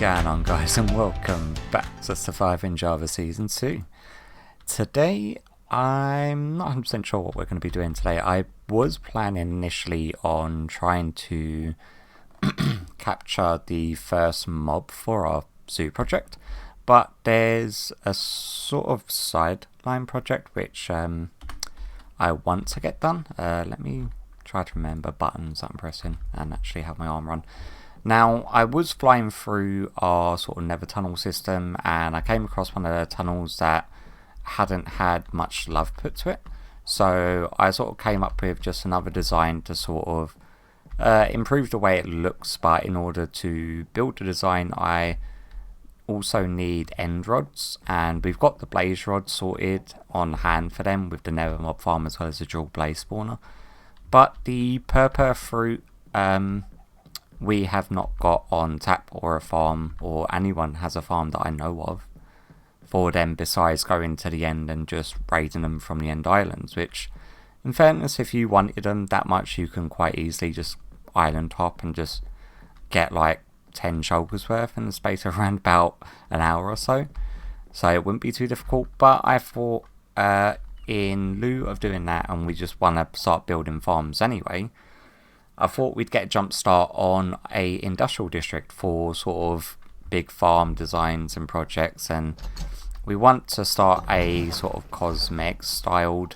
going on, guys, and welcome back to Surviving Java Season 2. Today, I'm not 100% sure what we're going to be doing today. I was planning initially on trying to capture the first mob for our zoo project, but there's a sort of sideline project which I want to get done. Let me try to remember buttons I'm pressing and actually have my arm run. Now, I was flying through our sort of Nether Tunnel system and I came across one of the tunnels that hadn't had much love put to it. So I sort of came up with just another design to sort of improve the way it looks, but in order to build the design I also need end rods, and we've got the blaze rods sorted on hand for them with the Nether mob farm as well as the dual blaze spawner. But the purple fruit we have not got on tap or a farm, or anyone has a farm that I know of for them besides going to the end and just raiding them from the end islands, which in fairness, if you wanted them that much, you can quite easily just island hop and just get like 10 shulkers worth in the space of around about an hour or so. So it wouldn't be too difficult, but I thought in lieu of doing that, and we just want to start building farms anyway, I thought we'd get a jump start on a industrial district for sort of big farm designs and projects, and we want to start a sort of cosmetics styled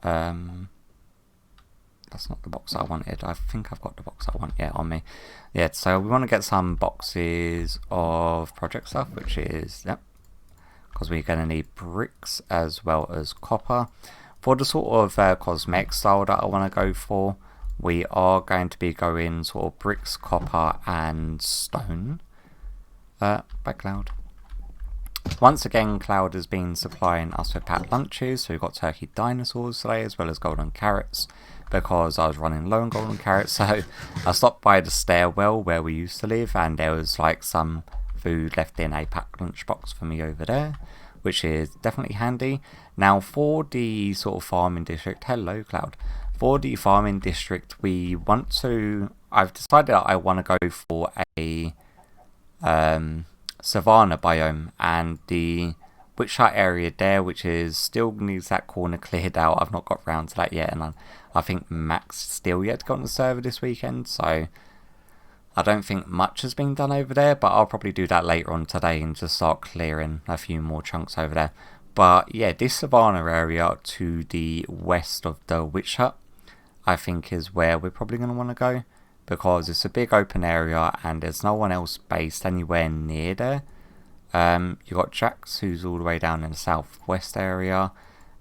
that's not the box I wanted. I think I've got the box I want on me. Yeah, so we want to get some boxes of project stuff, which is because we're going to need bricks as well as copper. For the sort of cosmetic style that I want to go for, we are going to be going sort of bricks, copper and stone. By Clowd. Once again, Clowd has been supplying us with packed lunches, so we've got turkey dinosaurs today as well as golden carrots, because I was running low on golden carrots. So I stopped by the stairwell where we used to live, and there was like some food left in a packed lunchbox for me over there, which is definitely handy. Now for the sort of farming district, hello Clowd. For the farming district, I've decided that I want to go for a savanna biome, and the witch hut area there, which is still needs that corner cleared out. I've not got round to that yet, and I think Max still yet to go on the server this weekend, so I don't think much has been done over there, but I'll probably do that later on today and just start clearing a few more chunks over there. But yeah, this savanna area to the west of the witch hut I think is where we're probably going to want to go, because it's a big open area and there's no one else based anywhere near there. You got Jax, who's all the way down in the southwest area,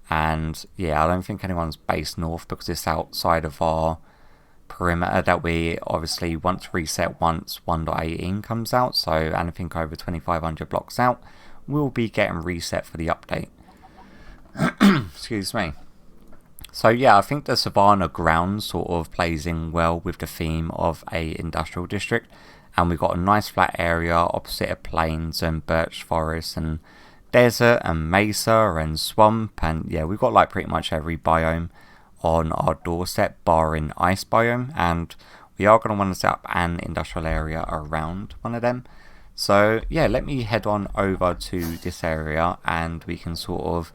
and yeah, I don't think anyone's based north because it's outside of our perimeter that we obviously want to reset once 1.18 comes out. So anything over 2500 blocks out will be getting reset for the update. Excuse me. So yeah, I think the Savannah ground sort of plays in well with the theme of a industrial district, and we've got a nice flat area opposite of plains and birch forest and desert and mesa and swamp, and yeah, we've got like pretty much every biome on our doorstep barring ice biome, and we are going to want to set up an industrial area around one of them. So yeah, let me head on over to this area and we can sort of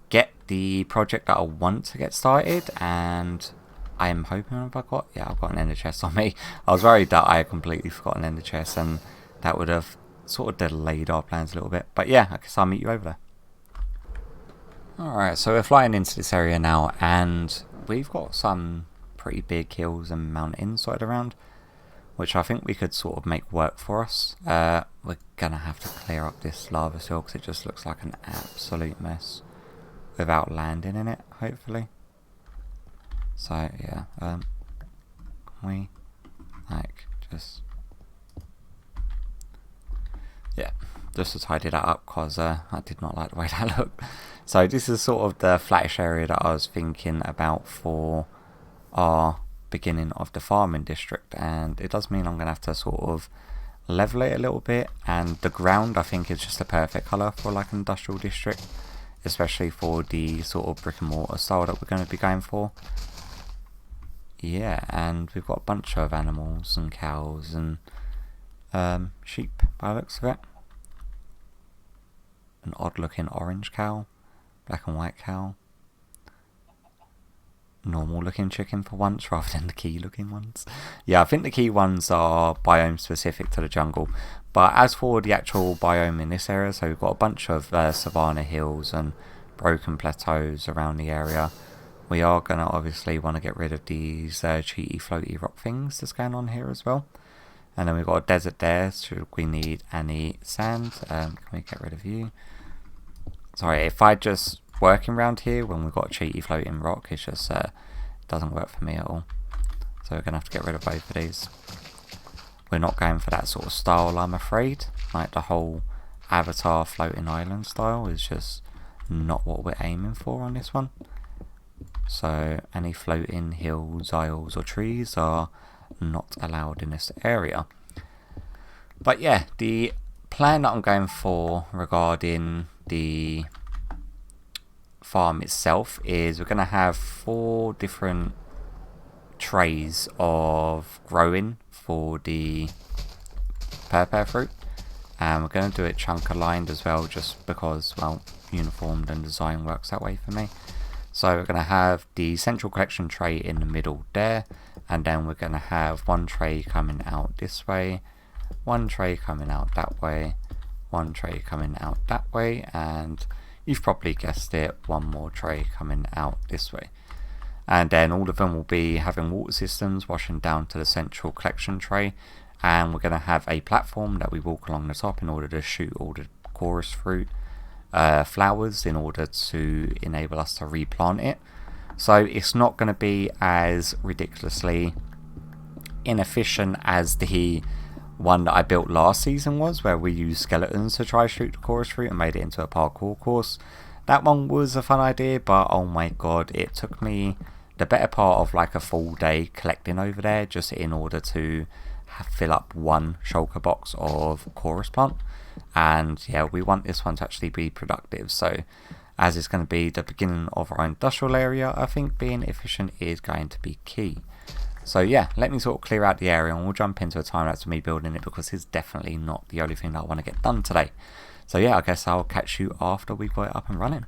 get the project that I want to get started. And I am hoping I've got an ender chest on me. I was worried that I had completely forgotten ender chest, and that would have sort of delayed our plans a little bit. But yeah, I guess I'll meet you over there. Alright, so we're flying into this area now, and we've got some pretty big hills and mountains dotted around, which I think we could sort of make work for us. We're gonna have to clear up this lava field because it just looks like an absolute mess without landing in it, hopefully. So yeah, can we just to tidy that up, because I did not like the way that looked. So this is sort of the flattish area that I was thinking about for our beginning of the farming district, and it does mean I'm gonna have to sort of level it a little bit, and the ground I think is just the perfect colour for like an industrial district, especially for the sort of brick and mortar style that we're going to be going for. Yeah, and we've got a bunch of animals and cows and sheep by the looks of it. An odd looking orange cow, black and white cow. Normal looking chicken for once rather than the key looking ones. Yeah, I think the key ones are biome specific to the jungle. But as for the actual biome in this area, so we've got a bunch of savanna hills and broken plateaus around the area. We are going to obviously want to get rid of these cheaty floaty rock things that's going on here as well. And then we've got a desert there, should we need any sand. Can we get rid of you? Sorry, if I just working around here when we've got a cheaty floating rock, it just doesn't work for me at all. So we're going to have to get rid of both of these. We're not going for that sort of style, I'm afraid. Like the whole Avatar floating island style is just not what we're aiming for on this one. So any floating hills, isles or trees are not allowed in this area. But yeah, the plan that I'm going for regarding the farm itself is we're going to have 4 different trays of growing for the purple fruit, and we're going to do it chunk aligned as well, just because, well, uniformed and design works that way for me. So we're going to have the central collection tray in the middle there, and then we're going to have 1 tray coming out this way, 1 tray coming out that way, 1 tray coming out that way, and you've probably guessed it, 1 more tray coming out this way. And then all of them will be having water systems washing down to the central collection tray, and we're going to have a platform that we walk along the top in order to shoot all the chorus fruit flowers in order to enable us to replant it. So it's not going to be as ridiculously inefficient as the one that I built last season was, where we used skeletons to try shoot the chorus fruit and made it into a parkour course. That one was a fun idea, but oh my god, it took me the better part of like a full day collecting over there just in order to fill up 1 shulker box of chorus plant. And yeah, we want this one to actually be productive, so as it's going to be the beginning of our industrial area, I think being efficient is going to be key. So yeah, let me sort of clear out the area and we'll jump into a time lapse of me building it, because it's definitely not the only thing that I want to get done today. So yeah, I guess I'll catch you after we've got it up and running.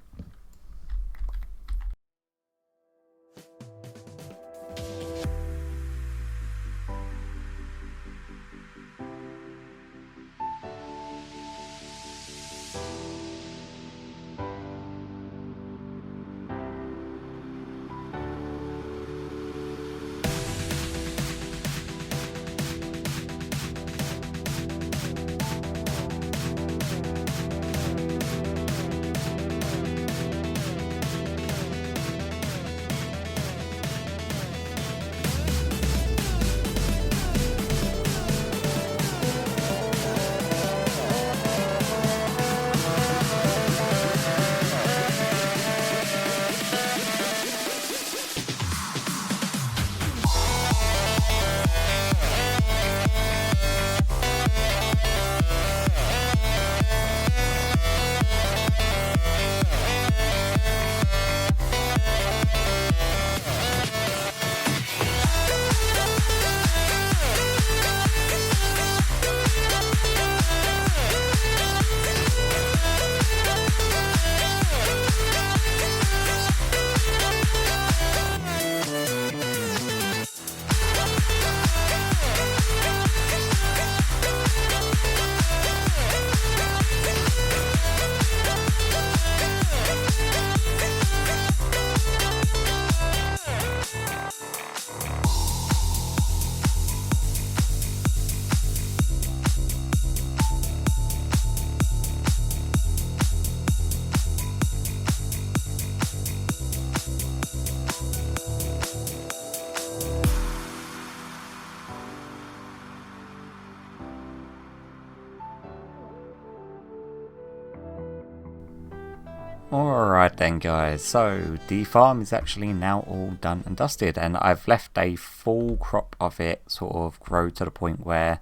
Alright then guys, so the farm is actually now all done and dusted, and I've left a full crop of it sort of grow to the point where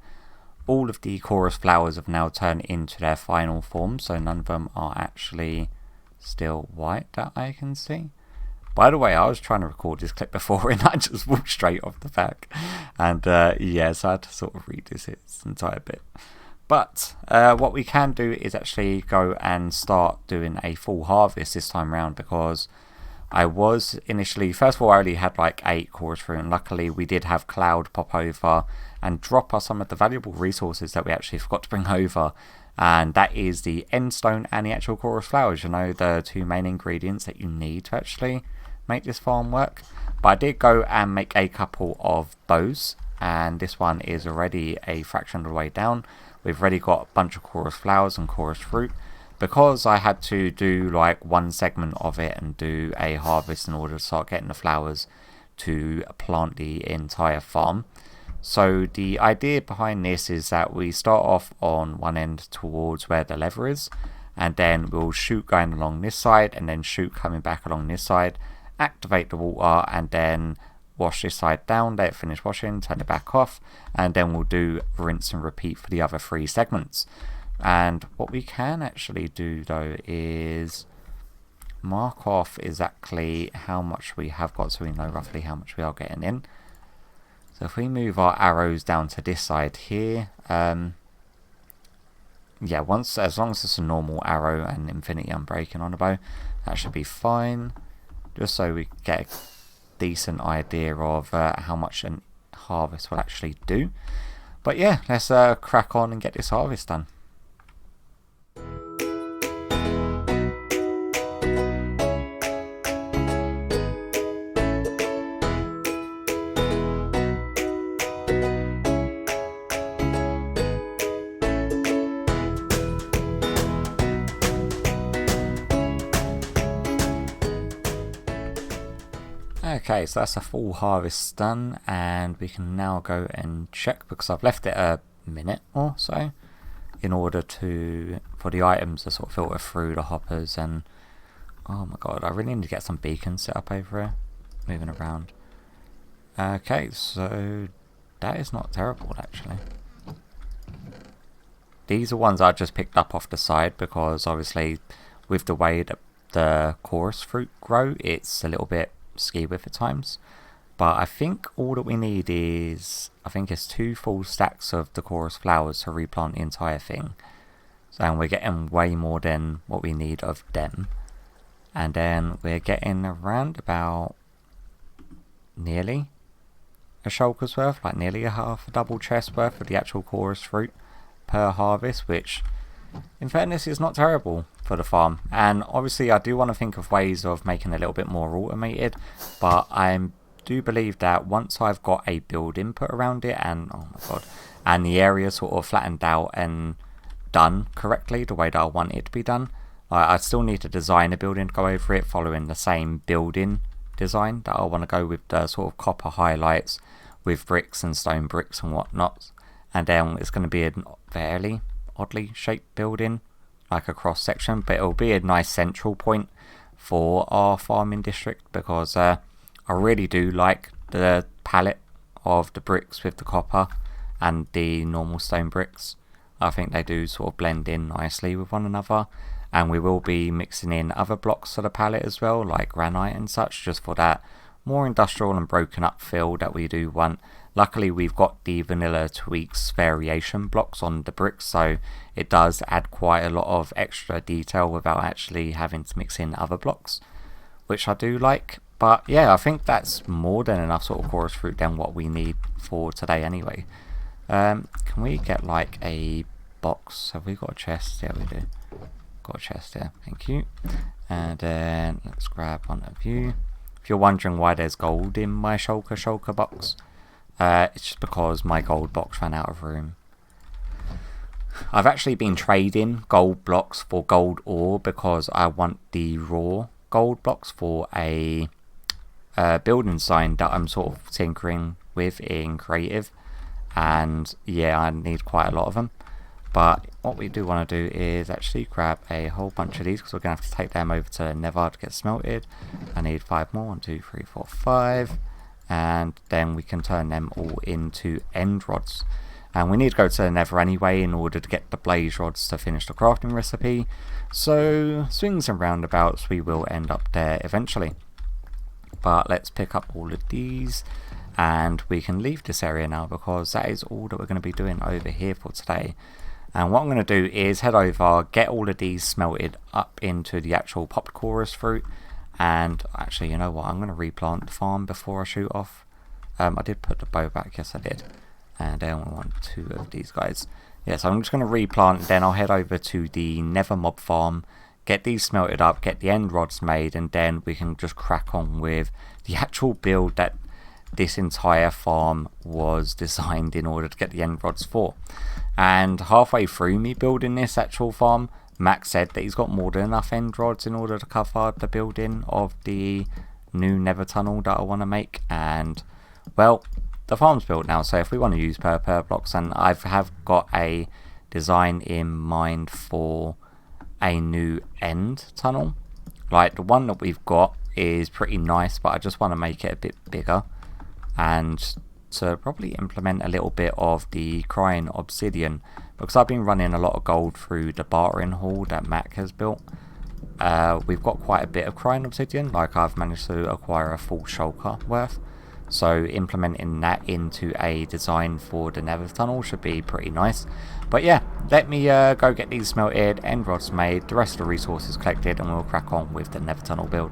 all of the chorus flowers have now turned into their final form, so none of them are actually still white that I can see. By the way, I was trying to record this clip before and I just walked straight off the back. And yeah, so I had to sort of redo this entire bit. But what we can do is actually go and start doing a full harvest this time around, because I was initially, first of all, I only had like 8 chorus fruit, and luckily we did have Clowd pop over and drop us some of the valuable resources that we actually forgot to bring over, and that is the end stone and the actual chorus flowers, you know, the 2 main ingredients that you need to actually make this farm work. But I did go and make a couple of those, and this one is already a fraction of the way down. We've already got a bunch of chorus flowers and chorus fruit, because I had to do like one segment of it and do a harvest in order to start getting the flowers to plant the entire farm. So the idea behind this is that we start off on one end towards where the lever is, and then we'll shoot going along this side and then shoot coming back along this side, activate the water, and then wash this side down, let it finish washing, turn it back off, and then we'll do rinse and repeat for the other 3 segments. And what we can actually do though is mark off exactly how much we have got, so we know roughly how much we are getting in. So if we move our arrows down to this side here, yeah, as long as it's a normal arrow and infinity unbreaking on the bow, that should be fine, just so we get a decent idea of how much a harvest will actually do. But yeah, let's crack on and get this harvest done. Okay, so that's a full harvest done, and we can now go and check, because I've left it a minute or so in order for the items to sort of filter through the hoppers. And oh my god, I really need to get some beacons set up over here, moving around. Okay, so that is not terrible actually. These are ones I just picked up off the side, because obviously with the way that the chorus fruit grow, it's a little bit ski with at times. But I think all that we need is, I think it's 2 full stacks of the chorus flowers to replant the entire thing. So, and we're getting way more than what we need of them. And then we're getting around about nearly a shulker's worth, like nearly a half a double chest worth of the actual chorus fruit per harvest, which in fairness is not terrible for the farm. And obviously I do want to think of ways of making it a little bit more automated, but I do believe that once I've got a build input around it, and oh my god, and the area sort of flattened out and done correctly the way that I want it to be done, I still need to design a building to go over it following the same building design that I want to go with, the sort of copper highlights with bricks and stone bricks and whatnot. And then it's going to be a fairly oddly shaped building, like a cross section, but it'll be a nice central point for our farming district, because I really do like the palette of the bricks with the copper and the normal stone bricks. I think they do sort of blend in nicely with one another, and we will be mixing in other blocks to the palette as well, like granite and such, just for that more industrial and broken up feel that we do want. Luckily we've got the vanilla tweaks variation blocks on the bricks, so it does add quite a lot of extra detail without actually having to mix in other blocks, which I do like. But yeah, I think that's more than enough sort of chorus fruit than what we need for today anyway. Can we get like a box? Have we got a chest? Yeah, we do. Got a chest here, thank you. And then let's grab one of you. If you're wondering why there's gold in my shulker box, it's just because my gold box ran out of room. I've actually been trading gold blocks for gold ore, because I want the raw gold blocks for a building sign that I'm sort of tinkering with in creative, and yeah, I need quite a lot of them. But what we do want to do is actually grab a whole bunch of these, because we're going to have to take them over to Nether to get smelted. I need 5 more, 1, 2, 3, 4, 5, and then we can turn them all into end rods. And we need to go to the Nether anyway in order to get the blaze rods to finish the crafting recipe, so swings and roundabouts, we will end up there eventually. but let's pick up all of these and we can leave this area now, because that is all that we're going to be doing over here for today. And what I'm going to do is head over, get all of these smelted up into the actual popped chorus fruit. And actually, you know what, I'm going to replant the farm before I shoot off. I did put the bow back, yes I did. And then we want 2 of these guys. Yeah, so I'm just going to replant, then I'll head over to the Nether mob farm, get these smelted up, get the end rods made, and then we can just crack on with the actual build that this entire farm was designed in order to get the end rods for. And halfway through me building this actual farm, Max said that he's got more than enough end rods in order to cover the building of the new Nether tunnel that I want to make. And well, the farm's built now, so if we want to use per blocks, and I have got a design in mind for a new end tunnel. Like the one that we've got is pretty nice, but I just want to make it a bit bigger, and to probably implement a little bit of the crying obsidian, because I've been running a lot of gold through the bartering hall that Mac has built. We've got quite a bit of crying obsidian, like I've managed to acquire a full shulker worth, so implementing that into a design for the Nether tunnel should be pretty nice. But yeah, let me go get these smelted, end rods made, the rest of the resources collected, and we'll crack on with the Nether tunnel build.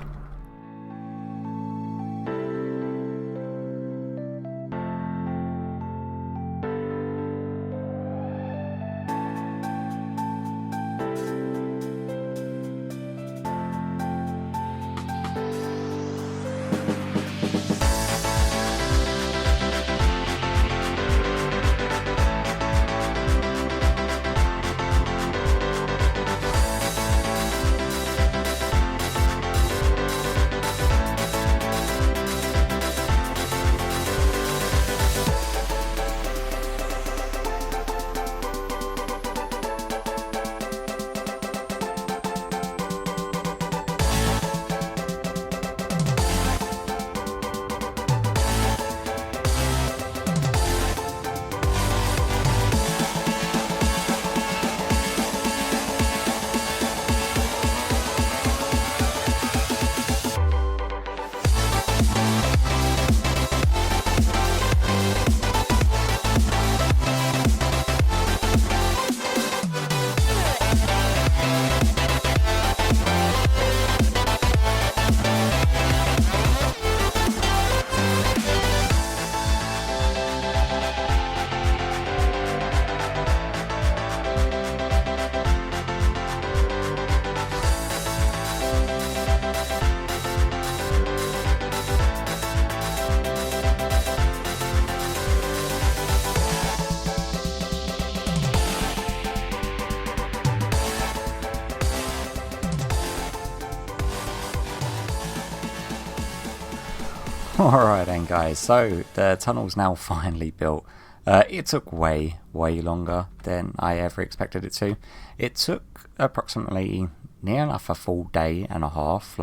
Alright then guys, so the tunnel's now finally built. It took way longer than I ever expected it to. It took approximately near enough a full day and a half,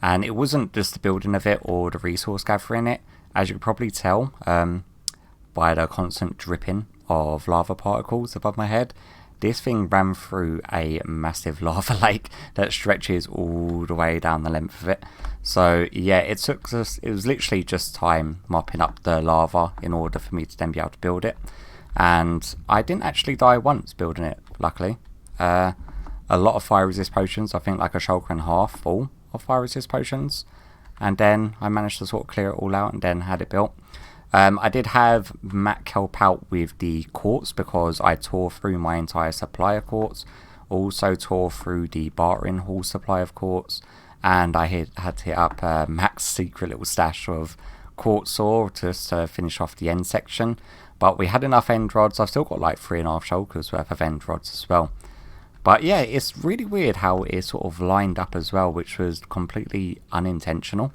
and it wasn't just the building of it or the resource gathering it, as you could probably tell by the constant dripping of lava particles above my head. This thing ran through a massive lava lake that stretches all the way down the length of it. So yeah, it was literally just time mopping up the lava in order for me to then be able to build it. And I didn't actually die once building it, luckily. A lot of fire resist potions, I think like a shulker and a half full of fire resist potions. And then I managed to sort of clear it all out and then had it built. I did have Mac help out with the quartz because I tore through my entire supply of quartz. Also tore through the bartering hall supply of quartz. And I had to hit up Mac's secret little stash of quartz ore just to finish off the end section. But we had enough end rods. I've still got like 3.5 shulkers worth of end rods as well. But yeah, it's really weird how it sort of lined up as well, which was completely unintentional.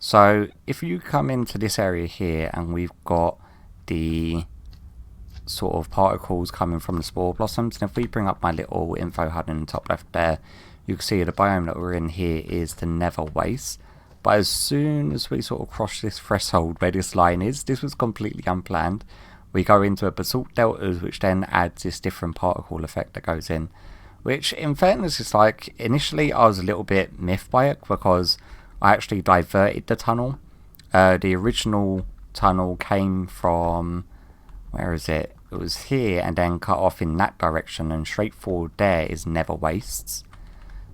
So if you come into this area here and we've got the sort of particles coming from the spore blossoms, and if we bring up my little info HUD in the top left there, you can see the biome that we're in here is the Nether Waste. But as soon as we sort of cross this threshold where this line is, this was completely unplanned. We go into a basalt deltas, which then adds this different particle effect that goes in. Which, in fairness, is like, initially I was a little bit miffed by it, because I actually diverted the tunnel. The original tunnel came from, where is it? It was here and then cut off in that direction, and straight forward there is Nether Wastes.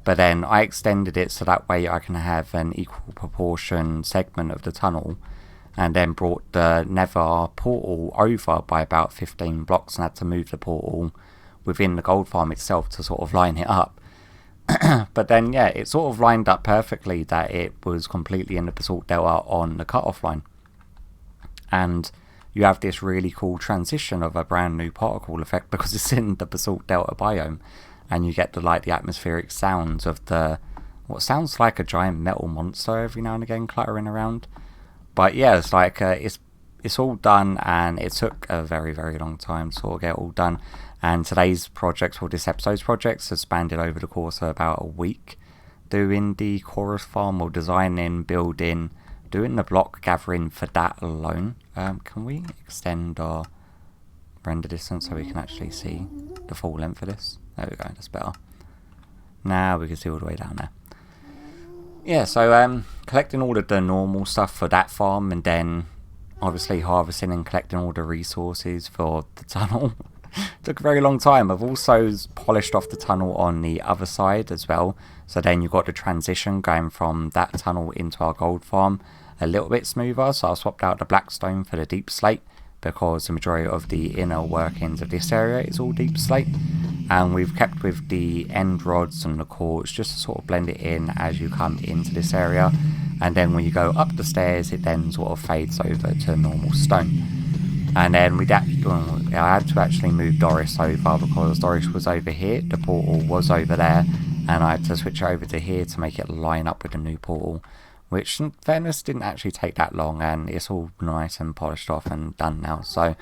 But then I extended it so that way I can have an equal proportion segment of the tunnel, and then brought the Nether portal over by about 15 blocks and had to move the portal within the gold farm itself to sort of line it up. But then, yeah, it sort of lined up perfectly that it was completely in the basalt delta on the cutoff line. And you have this really cool transition of a brand new particle effect because it's in the basalt delta biome, and you get the atmospheric sounds of the what sounds like a giant metal monster every now and again cluttering around. But yeah, it's like it's all done, and it took a very, very long time to sort of get all done. And today's project, or this episode's projects, has spanned over the course of about a week, doing the chorus farm, or designing, building, doing the block gathering for that alone. Can we extend our render distance so we can actually see the full length of this? There we go, that's better. Now we can see all the way down there. Yeah, so collecting all of the normal stuff for that farm, and then obviously harvesting and collecting all the resources for the tunnel. Took a very long time. I've also polished off the tunnel on the other side as well, so then you've got the transition going from that tunnel into our gold farm a little bit smoother. So I swapped out the black stone for the deep slate, because the majority of the inner workings of this area is all deep slate, and we've kept with the end rods and the quartz just to sort of blend it in as you come into this area. And then when you go up the stairs, it then sort of fades over to normal stone. And then I had to actually move Doris over, because Doris was over here, the portal was over there, and I had to switch over to here to make it line up with the new portal, which in fairness didn't actually take that long, and it's all nice and polished off and done now. So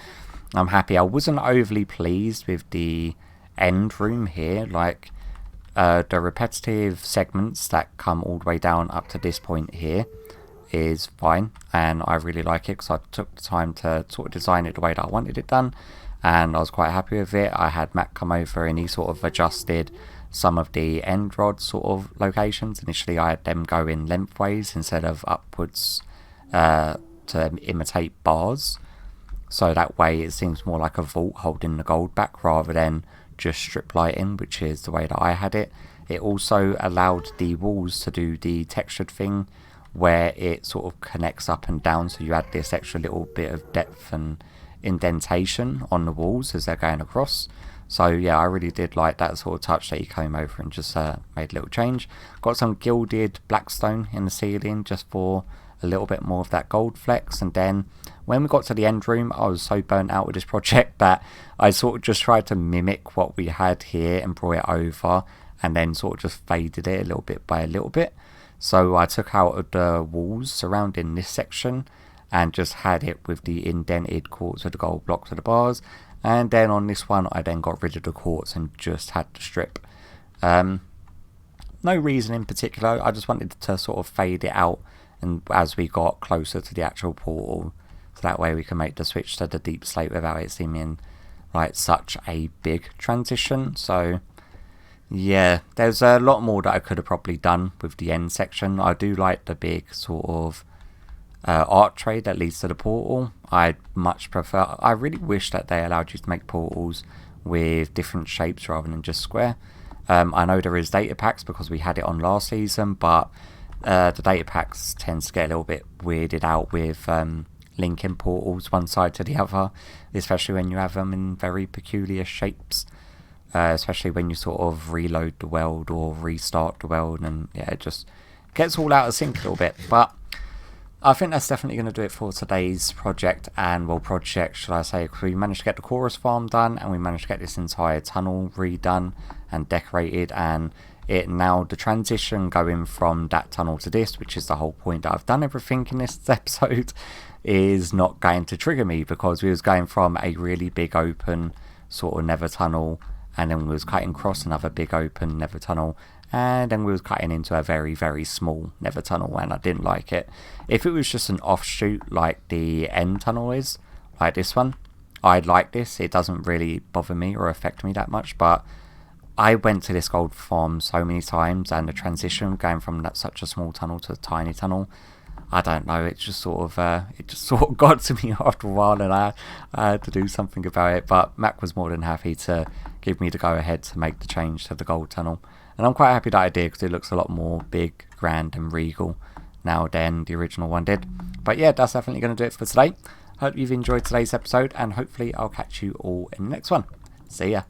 I'm happy. I wasn't overly pleased with the end room here, like the repetitive segments that come all the way down up to this point here is fine, and I really like it because I took the time to sort of design it the way that I wanted it done, and I was quite happy with it. I had Matt come over and he sort of adjusted some of the end rod sort of locations. Initially I had them go in lengthways instead of upwards to imitate bars, so that way it seems more like a vault holding the gold back rather than just strip lighting, which is the way that I had it. It also allowed the walls to do the textured thing where it sort of connects up and down, so you add this extra little bit of depth and indentation on the walls as they're going across. So yeah, I really did like that sort of touch that he came over and just made a little change. Got some gilded blackstone in the ceiling just for a little bit more of that gold flex. And then when we got to the end room, I was so burnt out with this project that I sort of just tried to mimic what we had here and brought it over, and then sort of just faded it a little bit by a little bit. So I took out of the walls surrounding this section and just had it with the indented quartz with the gold blocks of the bars. And then on this one, I then got rid of the quartz and just had the strip. No reason in particular. I just wanted to sort of fade it out, and as we got closer to the actual portal, so that way we can make the switch to the deep slate without it seeming like such a big transition. So yeah, there's a lot more that I could have probably done with the end section. I do like the big sort of archway that leads to the portal. I'd much prefer, I really wish that they allowed you to make portals with different shapes rather than just square. I know there is data packs because we had it on last season, but the data packs tends to get a little bit weirded out with linking portals one side to the other, especially when you have them in very peculiar shapes. Especially when you sort of reload the world or restart the world, and yeah, it just gets all out of sync a little bit. But I think that's definitely going to do it for today's project, and well, project should I say, because we managed to get the chorus farm done, and we managed to get this entire tunnel redone and decorated, and it now the transition going from that tunnel to this, which is the whole point that I've done everything in this episode, is not going to trigger me, because we was going from a really big open sort of nether tunnel, and then we was cutting across another big open nether tunnel, and then we was cutting into a very, very small nether tunnel, and I didn't like it. If it was just an offshoot like the end tunnel is, like this one, I'd like this. It doesn't really bother me or affect me that much, but I went to this gold farm so many times, and the transition going from such a small tunnel to a tiny tunnel, I don't know, it just sort of got to me after a while, and I had to do something about it. But Mac was more than happy to give me the go ahead to make the change to the gold tunnel, and I'm quite happy that I did, because it looks a lot more big, grand and regal now than the original one did. But yeah, that's definitely going to do it for today. Hope you've enjoyed today's episode, and hopefully I'll catch you all in the next one. See ya.